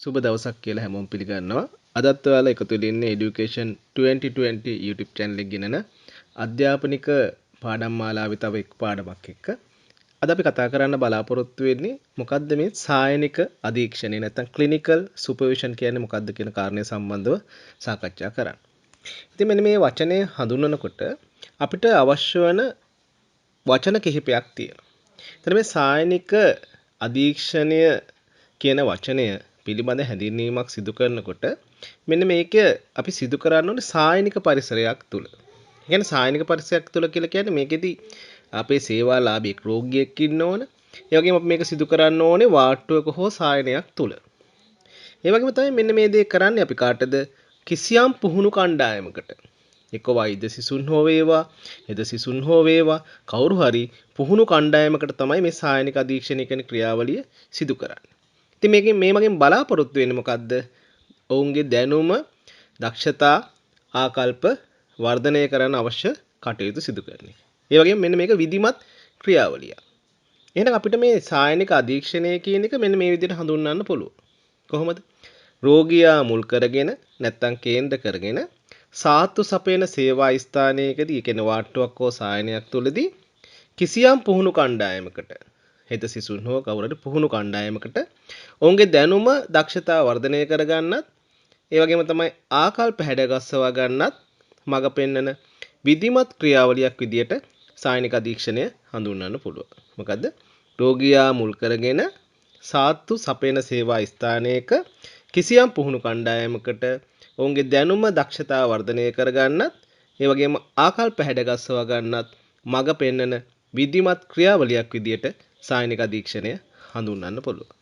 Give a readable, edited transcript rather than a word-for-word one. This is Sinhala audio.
සුබ දවසක් කියලා හැමෝම පිළිගන්නවා. අදත් ඔයාලා එකතු වෙලා ඉන්නේ Education 2020 YouTube channel එක ගෙනන අධ්‍යාපනික පාඩම් මාලාවේ තව එක් පාඩමක් එක්ක. අද අපි කතා කරන්න බලාපොරොත්තු වෙන්නේ මොකද්ද මේ සායනික අධීක්ෂණය නැත්නම් clinical supervision කියන්නේ මොකද්ද කියන කාරණය සම්බන්ධව සාකච්ඡා කරන්න. ඉතින් මෙන්න මේ වචනය හඳුන්වනකොට අපිට අවශ්‍ය වෙන වචන කිහිපයක් තියෙනවා. එතන මේ සායනික අධීක්ෂණය කියන වචනය පිළිබඳ හැඳින්වීමක් සිදු කරනකොට මෙන්න මේක අපි සිදු කරන්න ඕනේ සායනික පරිසරයක් තුල. ඒ කියන්නේ සායනික පරිසරයක් තුල කියලා කියන්නේ මේකෙදි අපේ සේවාලාභී රෝගියෙක් ඉන්න ඕන. ඒ වගේම අපි මේක සිදු කරන්න ඕනේ වාට්ටුවක හෝ සායනයක් තුල. ඒ වගේම තමයි මෙන්න මේ දේ කරන්නේ අපි කාටද කිසියම් පුහුණු කණ්ඩායමකට. එක්ක වෛද්‍ය සිසුන් හෝ වේවා, හෙද සිසුන් හෝ වේවා, කවුරු හරි පුහුණු කණ්ඩායමකට තමයි මේ සායනික අධීක්ෂණය කියන ක්‍රියාවලිය සිදු කරන්නේ. ඉතින් මේකෙන් මේ මගෙන් බලාපොරොත්තු වෙන්නේ මොකද්ද? ඔවුන්ගේ දැනුම, දක්ෂතා, ආකල්ප වර්ධනය කරන්න අවශ්‍ය කටයුතු සිදු කරන එක. ඒ වගේම මෙන්න මේක විධිමත් ක්‍රියාවලියක්. එහෙනම් අපිට මේ සායනික අධීක්ෂණය කියන එක මෙන්න මේ විදිහට හඳුන්වන්න පුළුවන්. කොහොමද? රෝගියා මුල් කරගෙන නැත්තම් කේන්ද්‍ර කරගෙන සාත්තු සපයන සේවා ස්ථානයකදී, කියන්නේ වාට්ටුවක් හෝ සායනයක් තුලදී කිසියම් පුහුණු කණ්ඩායමකට, හෙද සිසුන් හෝ කවුරුහරි පුහුණු කණ්ඩායමකට ඔවුන්ගේ දැනුම දක්ෂතාව වර්ධනය කරගන්නත්, ඒ වගේම තමයි ආකල්ප හැඩගස්වා ගන්නත් මඟ පෙන්වන විධිමත් ක්‍රියාවලියක් විදියට සායනික අධීක්ෂණය හඳුන්වන්න පුළුවන්. මොකද්ද? රෝගියා මුල් කරගෙන සාත්තු සපයන සේවා ස්ථානයක කිසියම් පුහුණු කණ්ඩායමකට ඔවුන්ගේ දැනුම දක්ෂතාව වර්ධනය කරගන්නත්, ඒ වගේම ආකල්ප හැඩගස්වා ගන්නත් මඟ පෙන්වන විධිමත් ක්‍රියාවලියක් විදියට සායනික අධීක්ෂණය හඳුන්වන්න පුළුවන්.